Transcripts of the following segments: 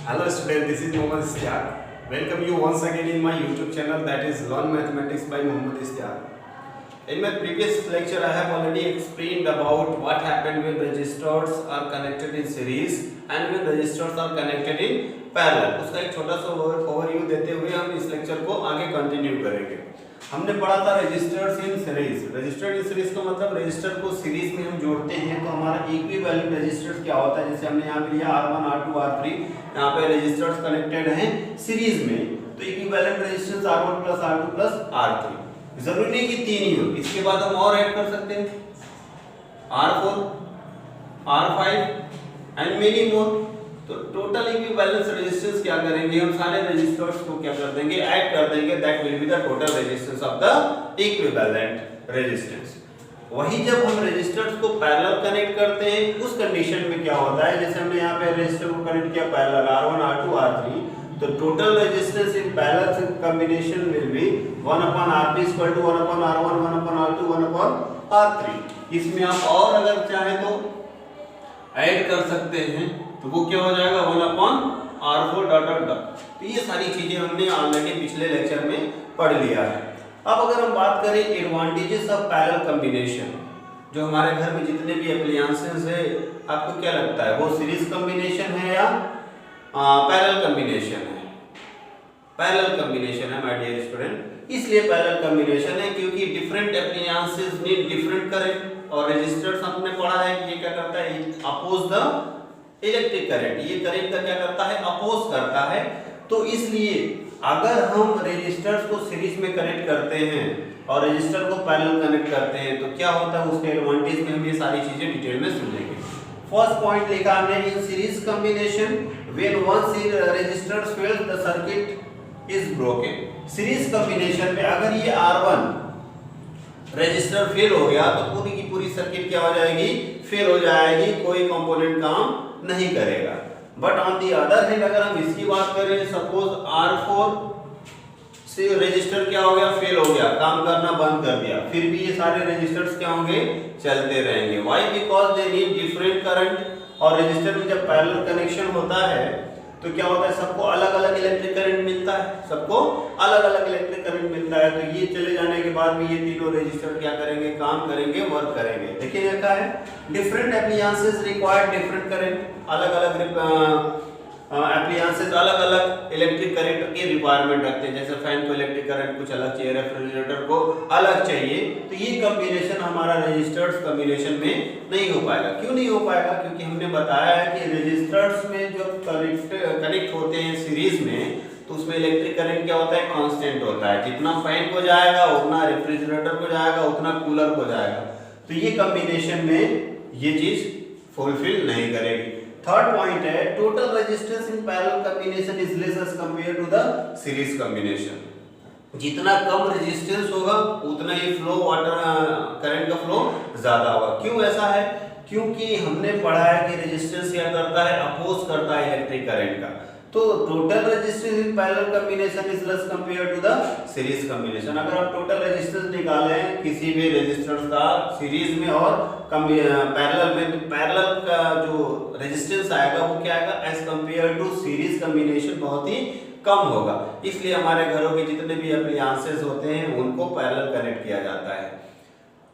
Hello student, this is Mohammad Istiaq. Welcome you once again in my YouTube channel, that is Learn Mathematics by Mohammad Istiaq. In my previous lecture I have already explained about what happened when registers are connected in series and when registers are connected in parallel. उसका एक छोटा सा overview देते हुए हम इस lecture को आगे कंटिन्यू करेंगे. हमने पढ़ा था registers in series. Register in series का मतलब रजिस्टर को सीरीज में हम जोड़ते हैं तो हमारा इक्विवेलेंट रजिस्टर्स क्या होता है. जैसे हमने यहाँ पे लिया R1 R2 R3, यहाँ पे रजिस्टर्स कनेक्टेड हैं सीरीज में तो equivalent resistance R1 plus R2 plus R3. जरूरी नहीं कि तीन ही हो, इसके बाद हम और ऐड कर सकते हैं R4 R5 and many more. तो टोटल इक्विवेलेंस रेजिस्टेंस क्या करेंगे, हम सारे रेजिस्टर्स को क्या कर देंगे, ऐड कर देंगे. That will be the total resistance of the equivalent resistance. वही जब हम रेजिस्टर्स को पैरेलल कनेक्ट करते हैं उस कंडीशन में क्या होता है, जैसे हमने यहाँ पे रेजिस्टर को कनेक्ट किया पैरेलल R1 R2 R3, तो total resistance in parallel combination will be 1/Rp = 1/R1 1/R2 1/R3. इसमें आप और अगर चाहे तो ऐड कर सकते हैं तो वो क्या हो जाएगा 1/R4 डॉट डॉट डॉट. तो ये सारी चीजें हमने ऑलरेडी पिछले लेक्चर में पढ़ लिया है. अब अगर हम बात करें एडवांटेजेस ऑफ पैरेलल कॉम्बिनेशन, जो हमारे घर में जितने भी एप्लायंसेस है आपको क्या लगता है वो सीरीज कॉम्बिनेशन है या पैरेलल कॉम्बिनेशन है? पैरेलल कॉम्बिनेशन है माय डियर स्टूडेंट. इसलिए पैरेलल कॉम्बिनेशन है क्योंकि different appliances need different current. और रेजिस्टर्स हमने पढ़ा है कि ये क्या करता है, अपोज द इलेक्ट्रिक करंट. ये करंट का क्या करता है, अपोज करता है. तो इसलिए अगर हम रेजिस्टर्स को सीरीज में कनेक्ट करते हैं और रेजिस्टर को पैरेलल कनेक्ट करते हैं तो क्या होता है, उसके एडवांटेज में हम ये सारी चीजें डिटेल में समझेंगे. फर्स्ट पॉइंट लिखा हमने, in series combination when one registers fails the circuit is broken. Series combination में अगर ये R1 रजिस्टर फेल हो गया तो पूरी की पूरी सर्किट क्या हो जाएगी, फेल हो जाएगी, कोई कंपोनेंट काम नहीं करेगा. But on the other hand अगर हम इसकी बात करें, सपोज R4 से रजिस्टर क्या हो गया, फेल हो गया, काम करना बंद कर दिया, फिर भी ये सारे रजिस्टर्स क्या होंगे, चलते रहेंगे. Why? Because they need different current. और रजिस्टर में जब पैरेलल कनेक्शन होता है तो क्या होता है, सबको अलग अलग इलेक्ट्रिक करंट मिलता है, सबको अलग अलग इलेक्ट्रिक करंट मिलता है. तो ये चले जाने के बाद भी ये तीनों रजिस्टर क्या करेंगे, काम करेंगे, वर्क करेंगे. देखिए क्या है, different appliances require different current. अलग अलग एप्लायंसेस अलग अलग इलेक्ट्रिक करंट की रिक्वायरमेंट रखते हैं. जैसे फैन को इलेक्ट्रिक करंट कुछ अलग चाहिए, रेफ्रिजरेटर को अलग चाहिए. तो ये कॉम्बिनेशन हमारा रजिस्टर्स कॉम्बिनेशन में नहीं हो पाएगा. क्यों नहीं हो पाएगा, क्योंकि हमने बताया है कि रजिस्टर्स में जो कनेक्ट होते हैं सीरीज में तो उसमें इलेक्ट्रिक करंट क्या होता है, कांस्टेंट होता है. जितना फैन को जाएगा उतना रेफ्रिजरेटर को जाएगा, उतना कूलर को जाएगा. तो ये कॉम्बिनेशन में ये चीज फुलफिल नहीं करेगी. थर्ड पॉइंट है, total resistance in parallel combination is less as compare to the series combination. जितना कम रेजिस्टेंस होगा उतना ही फ्लो वाटर करंट का फ्लो ज्यादा होगा. क्यों ऐसा है, क्योंकि हमने पढ़ा है कि रेजिस्टेंस क्या करता है, अपोज करता है इलेक्ट्रिक करंट का. तो total resistance in parallel combination is less compare to the series combination. अगर आप टोटल रेजिस्टेंस निकालें किसी भी रेजिस्टेंस का सीरीज में और पैरेलल में, तो पैरेलल का जो रेजिस्टेंस आएगा वो क्या आएगा, as compare to series combination बहुत ही कम होगा. इसलिए हमारे घरों के जितने भी एप्लायंसेस होते हैं उनको पैरेलल कनेक्ट किया जाता है.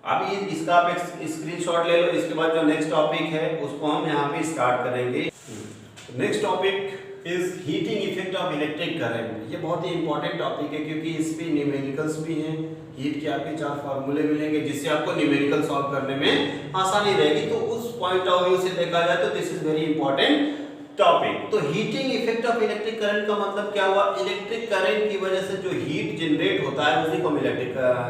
अभी इसका आप एक स्क्रीनशॉट ले लो. इसके बाद जो नेक्स्ट टॉपिक है उसको हम यहाँ पे स्टार्ट करेंगे. Next topic is heating effect of electric current. ये बहुत ही इंपॉर्टेंट टॉपिक है क्योंकि इस पे न्यूमेरिकल्स भी हैं. हीट के आपके 4 फार्मूले मिलेंगे जिससे आपको न्यूमेरिकल सॉल्व करने में आसानी रहेगी. तो उस पॉइंट ऑफ व्यू से देखा जाए तो this is very important topic. तो heating effect of electric current का मतलब क्या हुआ, इलेक्ट्रिक करंट की वजह से जो हीट जनरेट होता है उसी को हम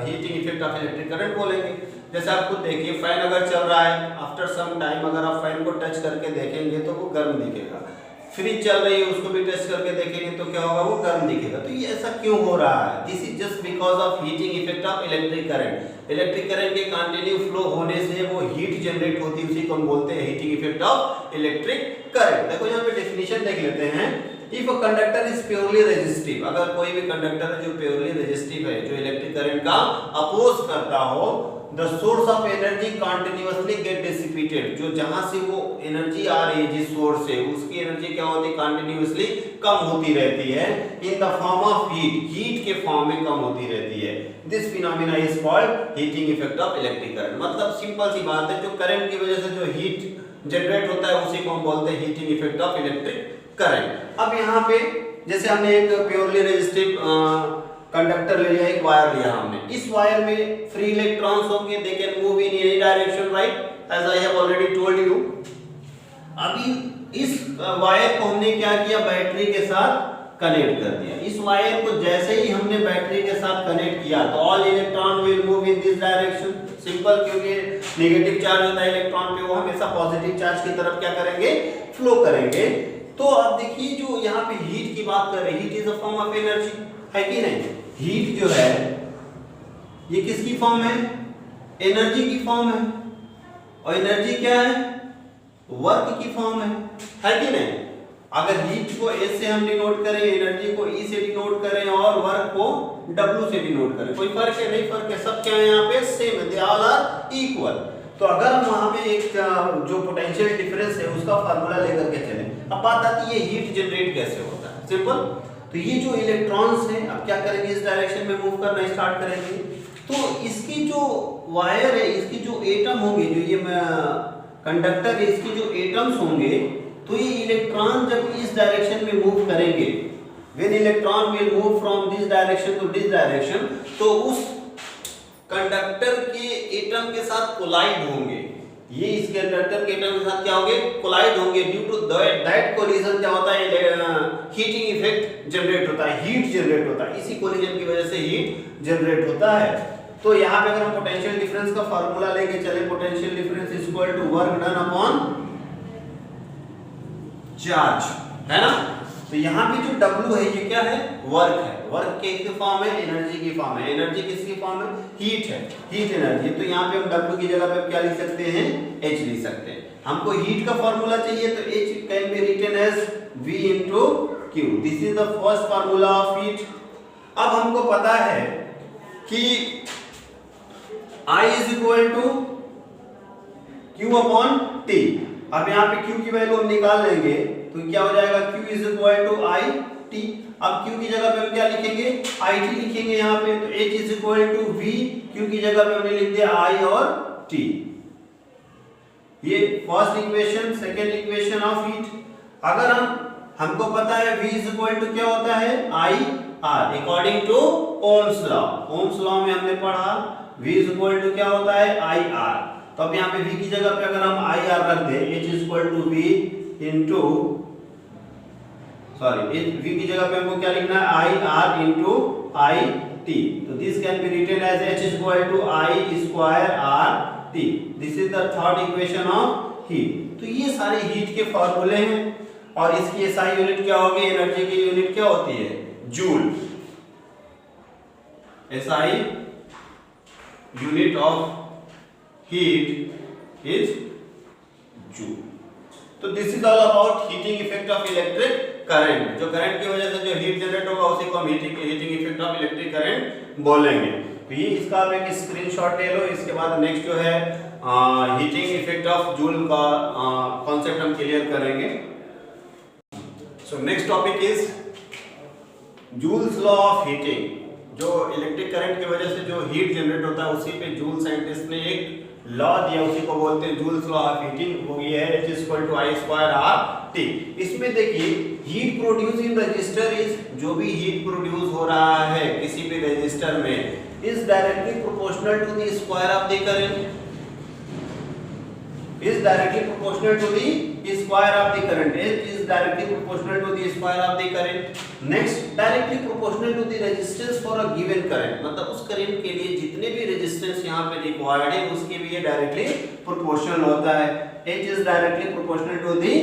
heating effect of electric current बोलेंगे. जैसे आप खुद देखिए, फैन अगर चल रहा है, आफ्टर सम टाइम अगर आप फैन को टच करके देखेंगे तो वो गर्म दिखेगा. फ्रिज चल रही है, उसको भी टच करके देखेंगे तो क्या होगा, वो गर्म दिखेगा. तो ये ऐसा क्यों हो रहा है, this is just because of heating effect of electric current. Electric current के कंटिन्यू फ्लो होने से वो हीट जनरेट होती है, उसी को हम बोलते हैं heating effect of electric current. देखो यहाँ पे डेफिनेशन देख लेते हैं. If a conductor is purely resistive, अगर कोई भी कंडक्टर है जो प्योरली रेजिस्टिव है, जो इलेक्ट्रिक करंट का अपोज करता हो, the source of energy continuously get dissipated, जो जहां से वो एनर्जी आ रही है जिस सोर्स से, उसकी एनर्जी क्या होती है, कंटिन्यूअसली कम होती रहती है in the form of heat, heat के फॉर्म में कम होती रहती है। This phenomena is called heating effect of electric current. मतलब सिंपल सी बात है, जो करंट की वजह से जो हीट जनरेट होता है उसी को हम बोलते हैं heating effect of electric current. अब यहाँ पे जैसे हमने एक प्योरली रेजिस्टिव कंडक्टर ले लिया, एक वायर लिया हमने, इस वायर में फ्री इलेक्ट्रॉन्स होंगे, they can move in any direction, right, as I have already told you. अभी इस वायर को हमने क्या किया, बैटरी के साथ कनेक्ट कर दिया। इस वायर को जैसे ही हमने बैटरी के साथ कनेक्ट किया तो all electron will move in this direction, simple, क्योंकि नेगेटिव चार्ज होता है इलेक्ट्रॉन पे, वो हमेशा पॉजिटिव चार्ज की तरफ क्या करेंगे, फ्लो करेंगे। तो अब देखिए जो यहाँ पे हीट की बात कर रहे हैं, heat is a form of energy, है कि नहीं। हीट जो है ये किसकी फॉर्म है, एनर्जी की फॉर्म है, और एनर्जी क्या है, वर्क की फॉर्म है कि नहीं। अगर हीट को S से हम डिनोट करें, एनर्जी को E से डिनोट करें और वर्क को W से डिनोट करें, कोई फर्क है, नहीं फर्क है, सब क्या है यहाँ पे सेम है, दे ऑल आर इक्वल। तो अगर हम वहां पे एक जो पोटेंशियल डिफरेंस है उसका फार्मूला लेकर के चलें, अब बात आती है हीट जनरेट कैसे होता है, सिंपल। तो ये जो इलेक्ट्रॉन्स हैं अब क्या करेंगे, इस डायरेक्शन में मूव करना स्टार्ट करेंगे। तो इसकी जो वायर है, इसकी जो एटम होंगे, जो ये कंडक्टर है, इसके जो एटम्स होंगे, तो ये इलेक्ट्रॉन जब इस डायरेक्शन में मूव करेंगे, when electron will move from this direction to this direction, तो उस कंडक्टर के एटम के साथ कोलाइड होंगे, ये इस कंडक्टर के एटम के साथ क्या होंगे, कोलाइड होंगे। ड्यू टू दैट कोलिजन क्या होता है, हीटिंग इफेक्ट जनरेट होता है, हीट जनरेट होता है, इसी कोलिजन की वजह से हीट जनरेट होता है। तो यहाँ पे अगर हम पोटेंशियल डिफरेंस का फार्मूला लेके चले, potential difference is equal to work done upon charge, है ना। तो यहाँ पे जो W है ये क्या है, वर्क है, वर्क के फॉर्म है, एनर्जी की फॉर्म है, एनर्जी किसकी फॉर्म है, हीट है, हीट एनर्जी। तो यहाँ पे हम W की जगह पे क्या लिख सकते हैं, H लिख सकते हैं। हमको हीट का फार्मूला चाहिए तो H can be written as V into Q, this is the first formula of heat. अब हमको पता है कि I is equal to Q upon T। अब यहाँ पे Q की वैल्यू हम निकाल लेंगे तो क्या हो जाएगा, Q is equal to I T। अब Q की जगह पे हम क्या लिखेंगे, I T लिखेंगे यहाँ पे। तो H is equal to V, Q की जगह पे हमने लिख दिया I और T। ये first equation, second equation of heat. अगर हमको पता है V is equal to क्या होता है, I R, according to Ohm's law. Ohm's law में हमने पढ़ा V is equal to क्या होता है, I R। तो अब यहाँ पे V की जगह पे अगर हम I R रख दें, H is equal to V into, sorry, V की जगह पे हमको क्या लिखना है, I R into I T। तो this can be written as H is equal to I square R T। This is the third equation of heat. तो ये सारे हीट के फार्मूले हैं और इसकी SI यूनिट क्या होगी, एनर्जी की यूनिट क्या होती है, joule. SI unit of heat is joule. तो this is all about heating effect of electric current. जो करंट की वजह से जो हीट जनरेट होगा उसी को हम heating effect of electric current बोलेंगे। तो ये इसका आप एक स्क्रीनशॉट ले लो। इसके बाद नेक्स्ट जो है हीटिंग इफेक्ट ऑफ जूल का कॉन्सेप्ट हम क्लियर करेंगे। So next topic is joules law of heating. जो इलेक्ट्रिक करंट की वजह से जो हीट जनरेट होता है उसी पे जूल साइंटिस्ट ने एक लॉ दिया, उसी को बोलते हैं जूल्स लॉ ऑफ हीटिंग। वो ये है H is equal to I square R T। इसमें देखिए heat produce in register is, जो भी हीट प्रोड्यूस हो रहा है किसी भी रजिस्टर में, is directly proportional to the square of the current, is directly proportional to the square of the current, is directly proportional to the square of the current। next, directly proportional to the resistance for a given current, मतलब उस current के लिए जितने भी resistance यहाँ पे required है उसके भी ये डायरेक्टली प्रोपोर्शनल होता है। H is directly proportional to the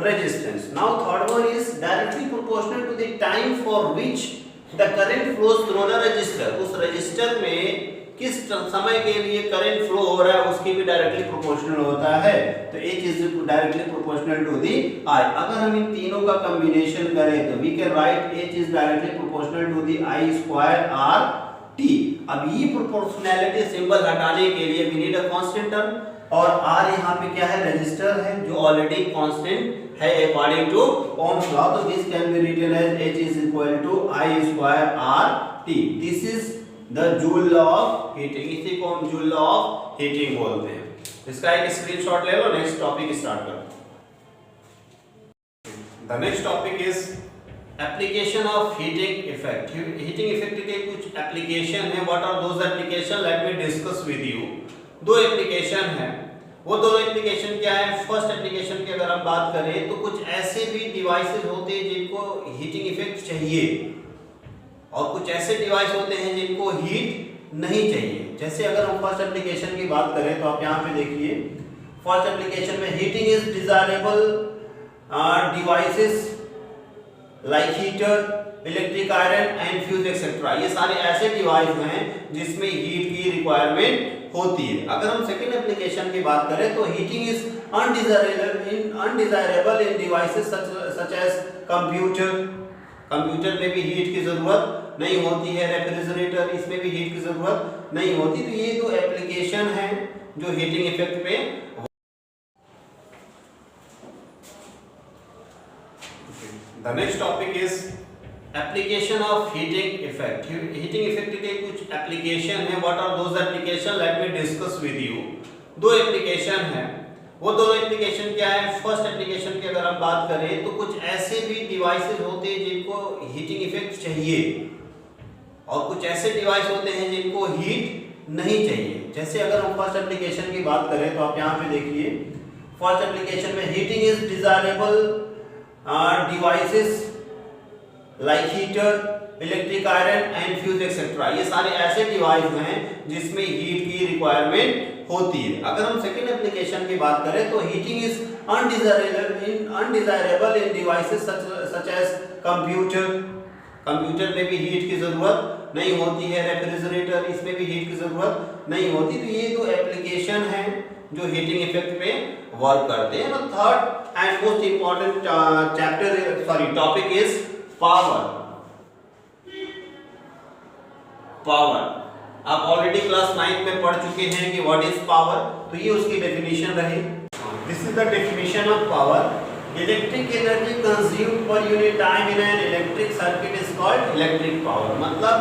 resistance। now third one is directly proportional to the time for which the current flows through the resistor। उस रजिस्टर में किस समय के लिए करंट फ्लो हो रहा है उसकी भी डायरेक्टली प्रोपोर्शनल होता है। तो H is directly proportional to the I। अगर हम इन तीनों का कॉम्बिनेशन करें तो we can write H is directly proportional to the I square R T. अब ये प्रोपोर्शनैलिटी सिंबल हटाने के लिए we need a constant term, और आर यहाँ पे क्या है, रजिस्टर है जो ऑलरेडी कांस्टेंट है अकॉर्डिंग टू ओम्स लॉ। तो this can be written as H is equal to I square R T। This is the joule law of heating, इसी को हम जूल लॉ ऑफ हीटिंग बोलते हैं। इसका एक स्क्रीनशॉट ले लो, नेक्स्ट टॉपिक स्टार्ट करो। The next topic is application of heating effect. Heating effect के कुछ एप्लीकेशन है। What are those applications, let me discuss with you. दो एप्लीकेशन है, वो दो एप्लीकेशन क्या है। फर्स्ट एप्लीकेशन की अगर हम बात करें तो कुछ ऐसे भी डिवाइसेस होते हैं जिनको हीटिंग इफेक्ट चाहिए, और कुछ ऐसे डिवाइस होते हैं जिनको हीट नहीं चाहिए। जैसे अगर हम फर्स्ट एप्लीकेशन की बात करें तो आप यहाँ पे देखिए, फर्स्ट एप्लीकेशन में heating is desirable devices like heater, electric iron and fuse etcetera. ये सारे ऐसे डिवाइस हैं जिसमें हीट की रिक्वायरमेंट होती है। अगर हम सेकेंड एप्लीकेशन की बात करें तो heating is undesirable in devices such as computer. Computer में भी हीट की जरूरत नहीं होती है। रेफ्रिजरेटर, इसमें भी हीट की जरूरत नहीं होती। तो ये दो एप्लीकेशन है जो हीटिंग इफेक्ट पे। The next topic is application of heating effect. Heating effect के कुछ एप्लीकेशन है। What are those applications, let me discuss with you. दो एप्लीकेशन है, वो दो एप्लीकेशन क्या है। फर्स्ट एप्लीकेशन की अगर हम बात करें तो कुछ ऐसे भी डिवाइसेस होते हैं जिनको हीटिंग इफेक्ट चाहिए, और कुछ ऐसे डिवाइस होते हैं जिनको हीट नहीं चाहिए। जैसे अगर हम फर्स्ट एप्लीकेशन की बात करें तो आप यहाँ पे देखिए, फर्स्ट एप्लीकेशन में heating is desirable devices like heater, electric iron and fuse etcetera. ये सारे ऐसे डिवाइस हैं जिसमें हीट की रिक्वायरमेंट होती है। अगर हम सेकेंड एप्लीकेशन की बात करें तो heating is undesirable in devices such as computer. Computer में भी हीट की जरूरत नहीं होती है। रेफ्रिजरेटर, इसमें भी हीट की जरूरत नहीं होती। तो ये दो एप्लीकेशन हैं जो हीटिंग इफेक्ट पे वर्क करते हैं। Third and most important topic is power. Power आप ऑलरेडी क्लास 9 में पढ़ चुके हैं कि व्हाट इज पावर। तो ये उसकी डेफिनेशन रही। This is the definition of power. Electric energy consumed per unit time in an electric circuit is called electric power. मतलब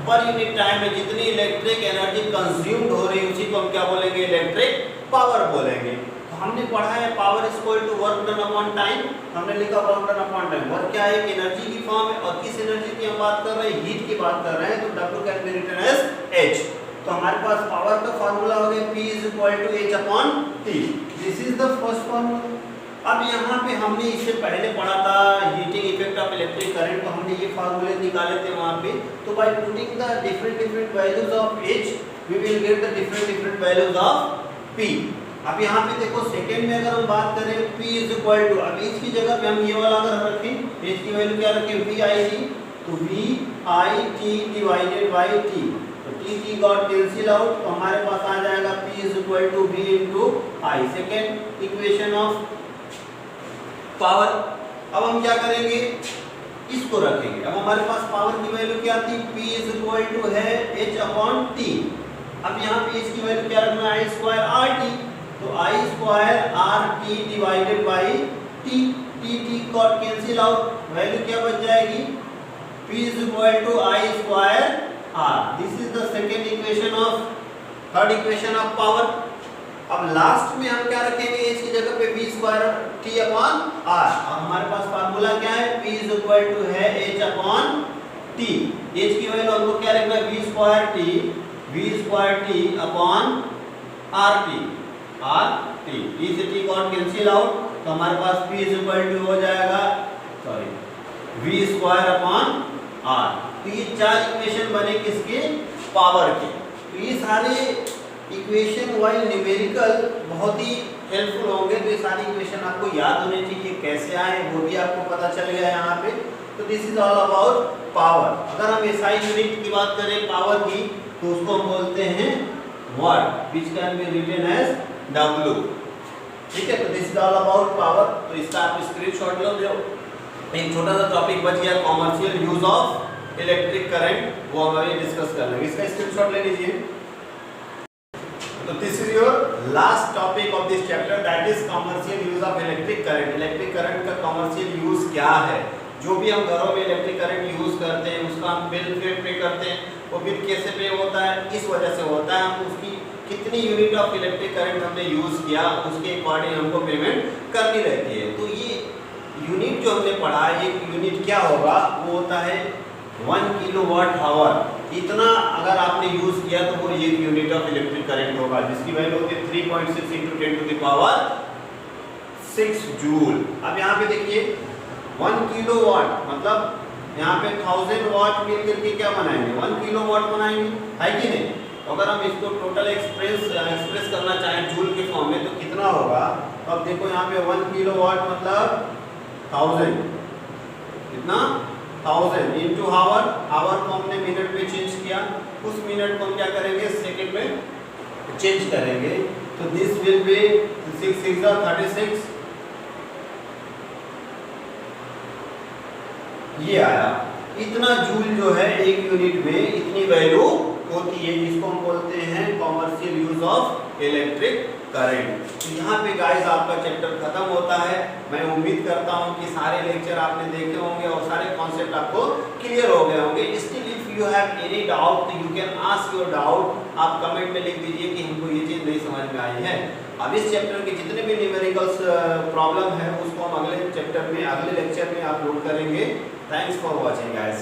पर यूनिट टाइम में जितनी इलेक्ट्रिक एनर्जी कंज्यूम्ड हो रही है उसी को हम क्या बोलेंगे, इलेक्ट्रिक पावर बोलेंगे। हमने पढ़ा है power is equal to work done upon time. हमने लिखा work done upon time. Work क्या है, एक एनर्जी की फॉर्म है, और किस एनर्जी की हम बात कर रहे हैं, हीट की बात कर रहे हैं। तो W can be written as H। तो हमारे पास पावर का फार्मूला हो गया P is equal to H upon T। This is the first formula. अब यहाँ पे हमने इससे पहले पढ़ा था heating effect of electric current, तो हमने ये फार्मूले निकाले थे वहाँ पे। तो by putting the different values of H we will get the different values of P। अब यहाँ पे देखो सेकेंड में अगर हम बात करें P इज इक्वल टू, अब H की जगह पे हम ये वाला अगर रखें, H की वैल्यू क्या रखें, VIT। तो VIT डिवाइडेड बाय T। तो T गॉट कैंसिल आउट, तो हमारे पास आ जाएगा P is equal to V into I। Second equation of power. अब हम क्या करेंगे, इसको रखेंगे। अब हमारे पास पावर की वैल्यू क्या थी, P इज इक्वल टू है H अपॉन T। अब यहाँ पे H की वैल्यू क्या रखना है, I स्क्वायर RT। तो I square RT divided by T। T got cancel out, value क्या बच जाएगी, P is equal to I square R। This is the second equation of, third equation of power. अब last में हम क्या रखेंगे, H की जगह पे V square T upon R। और हमारे पास फार्मूला क्या है, P इज इक्वल टू है H अपॉन T। H की वैल्यू हमको क्या रखना है, V square T upon RT। T से T गॉट कैंसिल आउट, तो हमारे पास P इज इक्वल टू हो जाएगा V स्क्वायर अपॉन R। तो ये चार इक्वेशन बने किसके, पावर के। तो ये सारे इक्वेशन वाइज न्यूमेरिकल बहुत ही हेल्पफुल होंगे। तो ये सारी इक्वेशन आपको याद होने चाहिए, कैसे आए वो भी आपको पता चल गया यहाँ पे। तो this is all about power. अगर हम SI यूनिट की बात करें पावर की, तो उसको हम बोलते हैं watt, which can be written as W। ठीक है, तो this is all about power. तो इसका आप स्क्रीनशॉट लो। एक छोटा सा टॉपिक बच गया, commercial use of electric current वो हम अभी डिस्कस कर लेंगे। इसका स्क्रीनशॉट ले लीजिए। तो this is your last topic of this chapter, that is commercial use of electric current. Electric current का कमर्शियल यूज क्या है? जो भी हम घरों में इलेक्ट्रिक करंट यूज करते हैं उसका हम बिल पे करते हैं, वो बिल कैसे पे होता है? इस वजह से होता है हम उसकी कितनी यूनिट ऑफ इलेक्ट्रिक करंट हमने यूज किया उसके अकॉर्डिंग हमको पेमेंट करनी रहती है। तो ये यूनिट जो हमने पढ़ा है, एक यूनिट क्या होगा? वो होता है 1 किलोवाट आवर। इतना अगर आपने यूज किया तो वो 1 यूनिट ऑफ इलेक्ट्रिक करंट होगा, जिसकी वैल्यू होती है 3.6 × 10⁻6 जूल। अब यहाँ पे देखिए 1 किलोवाट मतलब यहाँ पे 1000 वाट मिल करके क्या बनाएंगे? 1 किलोवाट बनाएंगे, है कि नहीं? अगर हम इसको टोटल एक्सप्रेस करना चाहें जूल के फॉर्म में तो कितना होगा? तो अब देखो यहाँ पे 1 किलोवाट मतलब 1000, कितना? 1000 इंटू आवर। आवर को हमने मिनट में चेंज किया, उस मिनट को हम क्या करेंगे? सेकंड में चेंज करेंगे। तो दिस विल बी 6 6 36, ये आया। इतना जूल जो है एक यूनिट में इतनी वैल्यू होती है, जिसको हम बोलते हैं commercial use of electric current. तो यहाँ पे गाइस आपका चैप्टर खत्म होता है। मैं उम्मीद करता हूँ कि सारे लेक्चर आपने देखे होंगे और सारे कॉन्सेप्ट आपको क्लियर हो गए होंगे। Still if you have any doubt you can ask your doubt. आप कमेंट में लिख दीजिए कि हमको ये चीज़ नहीं समझ में आई है। अब इस चैप्टर के जितने भी न्यूमेरिकल्स प्रॉब्लम है उसको हम अगले चैप्टर में, अगले लेक्चर में अपलोड करेंगे। Thanks for watching guys.